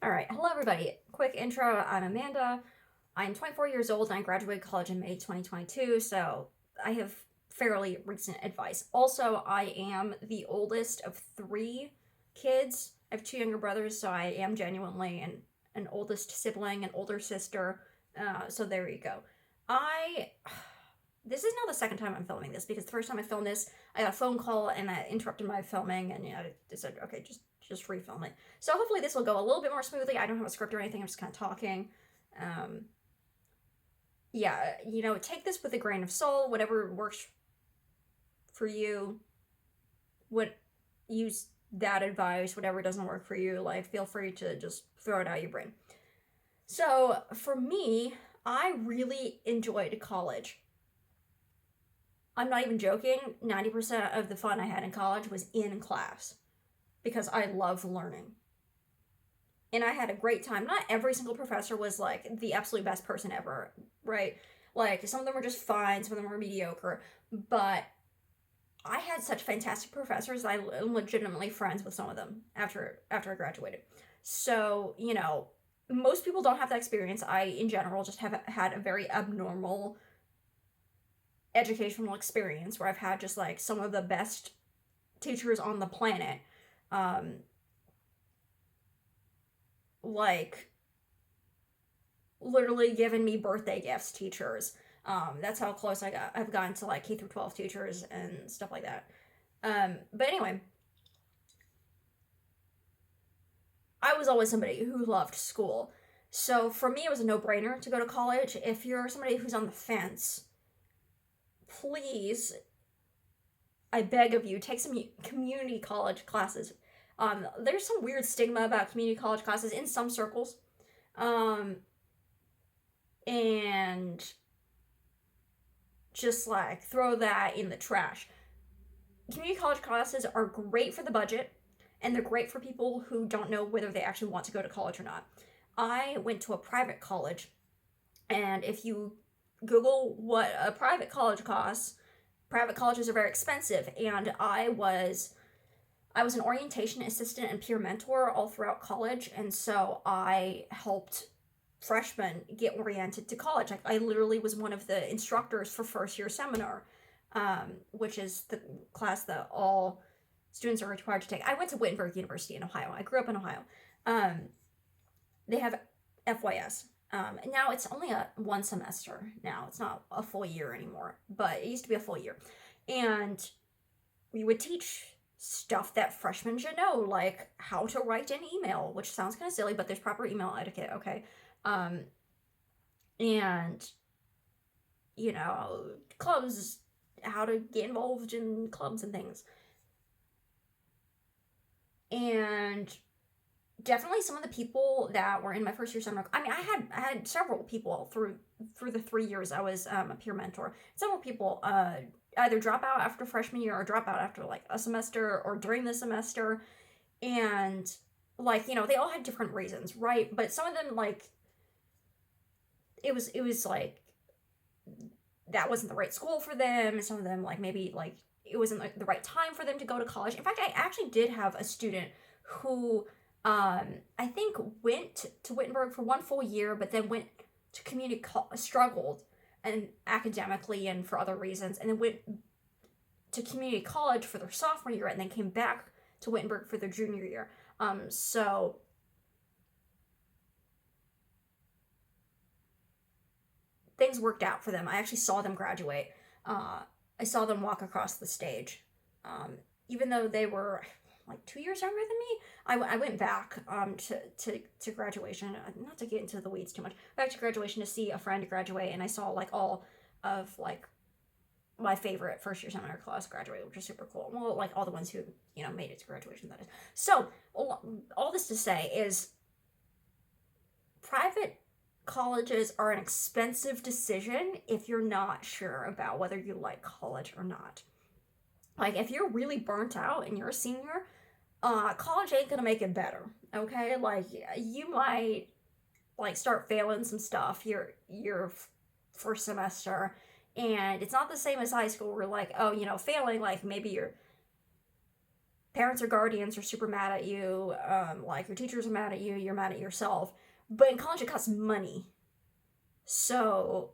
All right. Hello, everybody. Quick intro. I'm Amanda. I'm 24 years old and I graduated college in May 2022, so I have fairly recent advice. Also, I am the oldest of three kids. I have two younger brothers, so I am genuinely an oldest sibling, an older sister. So there you go. I. This is now the second time I'm filming this because the first time I filmed this, I got a phone call and that interrupted my filming, and I said, okay, just refilm it. So hopefully this will go a little bit more smoothly. I don't have a script or anything. I'm just kind of talking. Um, yeah, take this with a grain of salt. Whatever works for you, what use that advice. Whatever doesn't work for you, like feel free to just throw it out your brain. So for me, I really enjoyed college. I'm not even joking. 90% of the fun I had in college was in class because I love learning. And I had a great time. Not every single professor was like the absolute best person ever, right? Like some of them were just fine, some of them were mediocre, but I had such fantastic professors. I'm legitimately friends with some of them after I graduated. So, most people don't have that experience. I in general just have had a very abnormal educational experience where I've had just like some of the best teachers on the planet. Um, like literally given me birthday gifts teachers. That's how close I've gotten to like K through 12 teachers and stuff like that. But anyway, I was always somebody who loved school. So for me, it was a no brainer to go to college. If you're somebody who's on the fence, please, I beg of you, take some community college classes. There's some weird stigma about community college classes in some circles. Um, and just like throw that in the trash. Community college classes are great for the budget and they're great for people who don't know whether they actually want to go to college or not. I went to a private college, and if you Google what a private college costs, private colleges are very expensive. And I was an orientation assistant and peer mentor all throughout college, and so I helped freshmen get oriented to college. I literally was one of the instructors for first year seminar, which is the class that all students are required to take. I went to Wittenberg University in Ohio. I grew up in Ohio. Um, they have FYS. Now it's only a one semester now. It's not a full year anymore, but it used to be a full year. And we would teach stuff that freshmen should know, like how to write an email, which sounds kind of silly, but there's proper email etiquette, okay? Um, and, clubs, how to get involved in clubs and things. And definitely some of the people that were in my first year seminar. I mean, I had several people through the 3 years I was a peer mentor. Several people either drop out after freshman year or drop out after like a semester or during the semester, and like they all had different reasons, right? But some of them like it was like that wasn't the right school for them. Some of them like maybe like it wasn't like the right time for them to go to college. In fact, I actually did have a student who I think went to Wittenberg for one full year, but then went to struggled and academically and for other reasons, and then went to community college for their sophomore year, and then came back to Wittenberg for their junior year. So things worked out for them. I actually saw them graduate. I saw them walk across the stage. Even though they were like 2 years younger than me, I went back to graduation. Not to get into the weeds too much. Back to graduation to see a friend graduate, and I saw like all of like my favorite first year seminar class graduate, which is super cool. Well, like all the ones who made it to graduation, that is. So all this to say is private colleges are an expensive decision if you're not sure about whether you like college or not. Like if you're really burnt out and you're a senior, college ain't gonna make it better. Okay, like you might like start failing some stuff your first semester, and it's not the same as high school where like failing like maybe you're parents or guardians are super mad at you, like your teachers are mad at you, you're mad at yourself. But in college, it costs money. So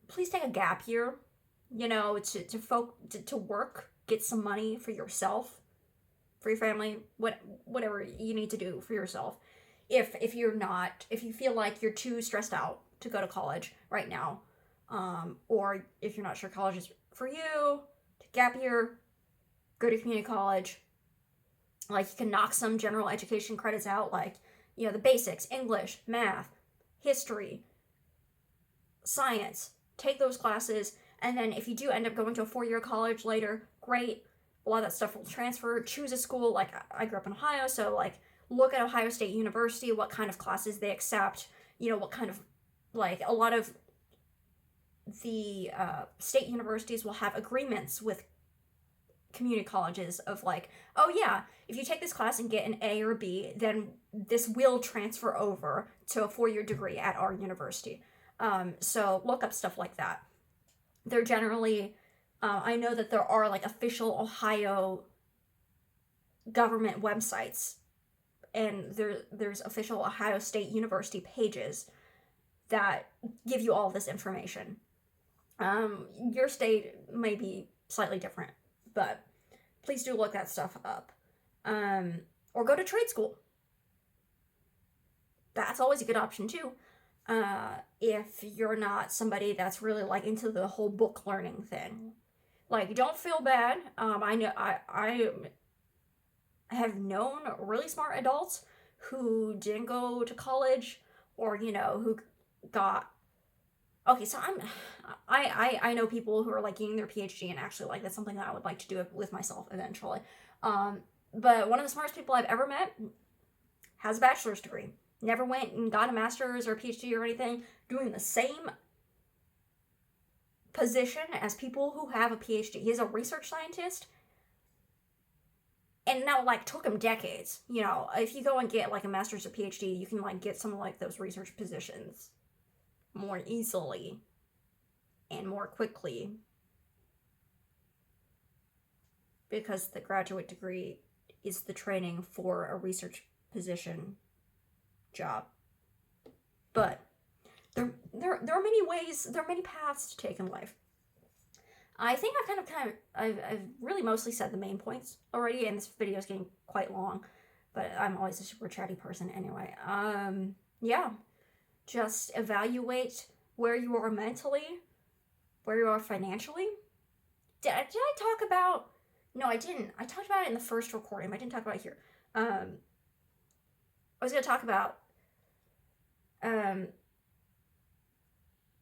please take a gap year, to work, get some money for yourself, for your family, whatever you need to do for yourself. If you feel like you're too stressed out to go to college right now, or if you're not sure college is for you, take gap year, go to community college. Like, you can knock some general education credits out, like, the basics: English, math, history, science. Take those classes, and then if you do end up going to a 4-year college later, great. A lot of that stuff will transfer. Choose a school. Like, I grew up in Ohio, so, like, look at Ohio State University, what kind of classes they accept, what kind of, like, a lot of the state universities will have agreements with community colleges of, like, oh yeah, if you take this class and get an A or a B, then this will transfer over to a 4-year degree at our university. So look up stuff like that. They're generally, I know that there are, like, official Ohio government websites, and there's official Ohio State University pages that give you all this information. Your state may be slightly different, but please do look that stuff up. Or go to trade school. That's always a good option too. If you're not somebody that's really, like, into the whole book learning thing. Like, don't feel bad. I know I have known really smart adults who didn't go to college, or who got, okay, so I know people who are, like, getting their PhD, and actually, like, that's something that I would like to do with myself eventually. But one of the smartest people I've ever met has a bachelor's degree. Never went and got a master's or a PhD or anything, doing the same position as people who have a PhD. He's a research scientist, and now, like, took him decades. If you go and get, like, a master's or PhD, you can, like, get some of, like, those research positions more easily and more quickly, because the graduate degree is the training for a research position job. But there are many ways, there are many paths to take in life. I think I've really mostly said the main points already, and this video is getting quite long, but I'm always a super chatty person anyway. Yeah, just evaluate where you are mentally, where you are financially. Did I talk about? No, I didn't. I talked about it in the first recording, but I didn't talk about it here. I was going to talk about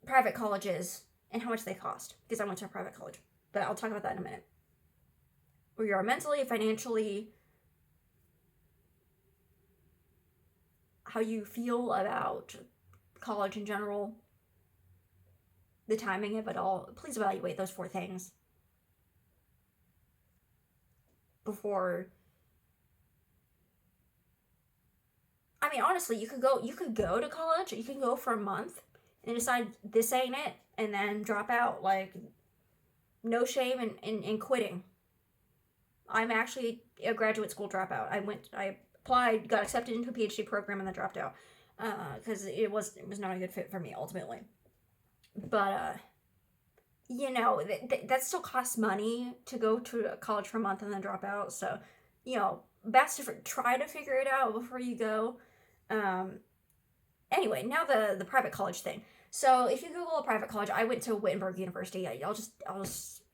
private colleges and how much they cost, because I went to a private college. But I'll talk about that in a minute. Where you are mentally, financially, how you feel about college in general, the timing of it all. Please evaluate those 4 things before. I mean, honestly, you could go to college, you can go for a month and decide this ain't it, and then drop out. Like, no shame in quitting. I'm actually a graduate school dropout. I applied, got accepted into a PhD program, and then dropped out because it was not a good fit for me ultimately. But that still costs money to go to college for a month and then drop out. So, best to try to figure it out before you go. Anyway, now the private college thing. So if you Google a private college, I went to Wittenberg University. I'll just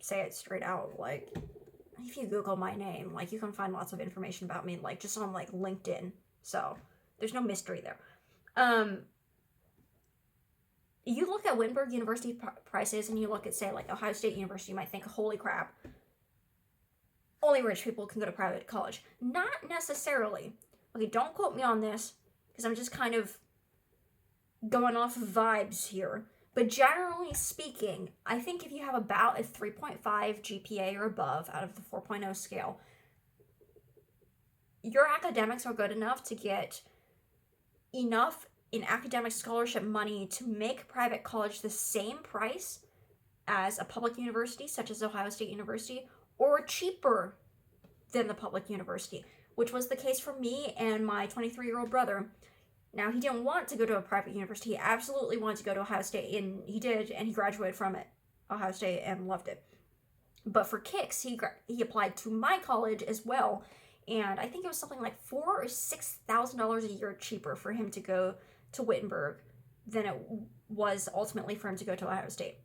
say it straight out. Like, if you Google my name, like, you can find lots of information about me, like, just on, like, LinkedIn. So there's no mystery there. You look at Wittenberg University prices, and you look at, say, like, Ohio State University, you might think, holy crap, only rich people can go to private college. Not necessarily. Okay, don't quote me on this, because I'm just kind of going off of vibes here. But generally speaking, I think if you have about a 3.5 GPA or above out of the 4.0 scale, your academics are good enough to get enough in academic scholarship money to make private college the same price as a public university, such as Ohio State University, or cheaper than the public university, which was the case for me and my 23-year-old brother. Now, he didn't want to go to a private university. He absolutely wanted to go to Ohio State, and he did, and he graduated from it, Ohio State, and loved it. But for kicks, he applied to my college as well, and I think it was something like $4,000 or $6,000 a year cheaper for him to go to Wittenberg than it was ultimately for him to go to Ohio State.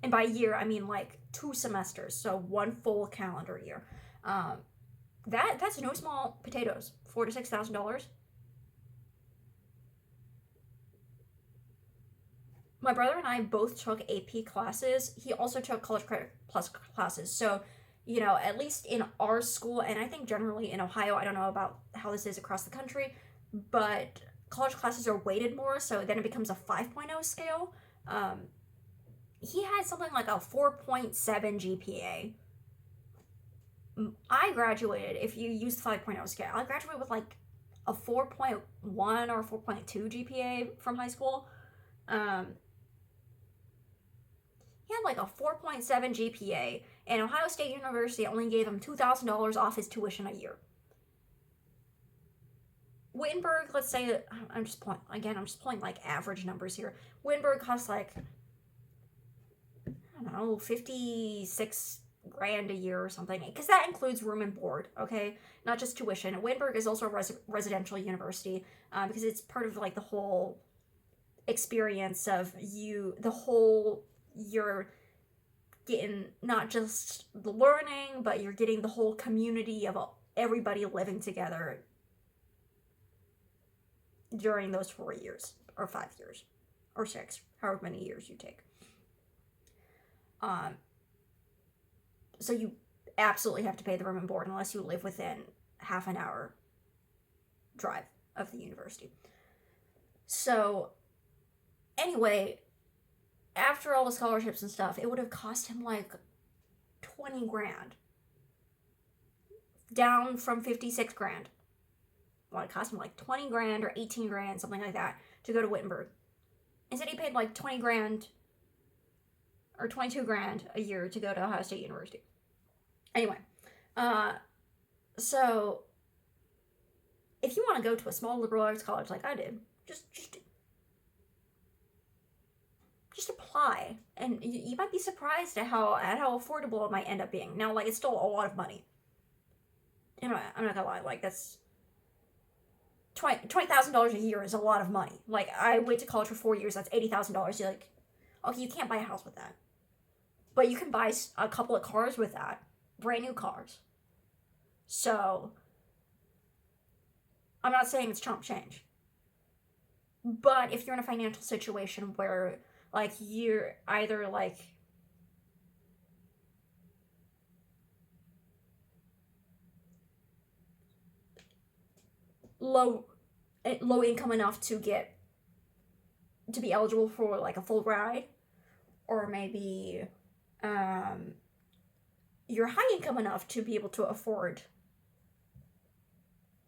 And by year, I mean like 2 semesters, so 1 full calendar year. That's no small potatoes. $4,000 to $6,000. My brother and I both took AP classes. He also took College Credit Plus classes. So, at least in our school, and I think generally in Ohio, I don't know about how this is across the country, but college classes are weighted more, so then it becomes a 5.0 scale. He had something like a 4.7 GPA. I graduated, if you use the 5.0 scale, I graduated with like a 4.1 or 4.2 GPA from high school. He had like a 4.7 GPA, and Ohio State University only gave him $2,000 off his tuition a year. Wittenberg, let's say, I'm just pulling like average numbers here. Wittenberg costs like, I don't know, 56 grand a year or something, because that includes room and board, okay, not just tuition. Wittenberg is also a residential university, because it's part of like the whole experience of you're getting not just the learning, but you're getting the whole community of everybody living together during those 4 years or 5 years or 6, however many years you take. So you absolutely have to pay the room and board unless you live within half an hour drive of the university. So anyway, after all the scholarships and stuff, it would have cost him like 20 grand. Down from 56 grand. Well, it cost him like 20 grand or 18 grand, something like that, to go to Wittenberg. Instead, he paid like 20 grand or 22 grand a year to go to Ohio State University. Anyway, so if you want to go to a small liberal arts college like I did, just apply, and you might be surprised at how affordable it might end up being. Now, like, it's still a lot of money. I'm not gonna lie, like, that's $20,000 a year is a lot of money. Like, I went to college for 4 years, that's $80,000. You're like, okay, you can't buy a house with that, but you can buy a couple of cars with that, brand new cars. So I'm not saying it's chump change, but if you're in a financial situation where, like, you're either, like, low income enough to be eligible for, like, a full ride, or maybe you're high income enough to be able to afford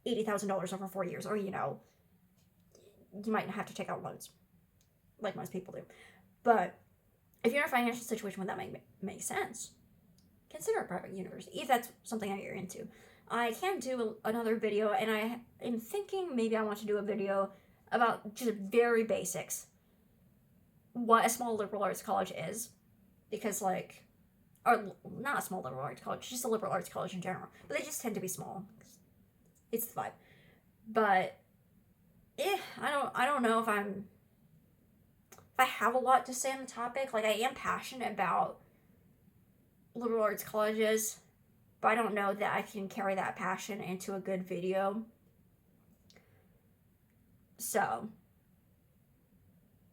$80,000 over 4 years, or, you might have to take out loans, like most people do. But if you're in a financial situation where that might make sense, consider a private university, if that's something that you're into. I can do another video, and I am thinking maybe I want to do a video about just very basics, what a small liberal arts college is, because, like, or not a small liberal arts college, just a liberal arts college in general, but they just tend to be small. It's the vibe. But I don't know if I have a lot to say on the topic. Like, I am passionate about liberal arts colleges, but I don't know that I can carry that passion into a good video. So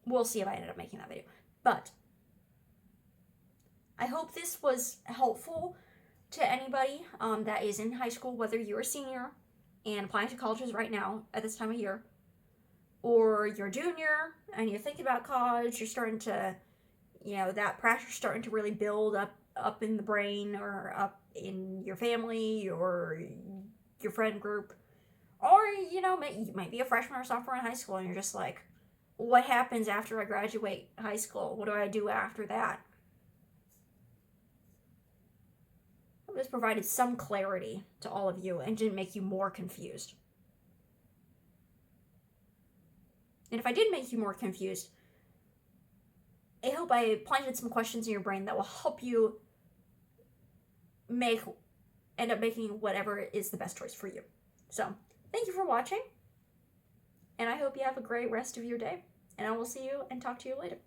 we'll see if I ended up making that video. But I hope this was helpful to anybody that is in high school, whether you're a senior and applying to colleges right now at this time of year, or you're a junior and you're thinking about college, you're starting to, that pressure's starting to really build up in the brain, or up in your family or your friend group. Or, you might be a freshman or sophomore in high school and you're just like, what happens after I graduate high school? What do I do after that? hope this provided some clarity to all of you and didn't make you more confused. And if I did make you more confused, I hope I planted some questions in your brain that will help you end up making whatever is the best choice for you. So, thank you for watching, and I hope you have a great rest of your day, and I will see you and talk to you later.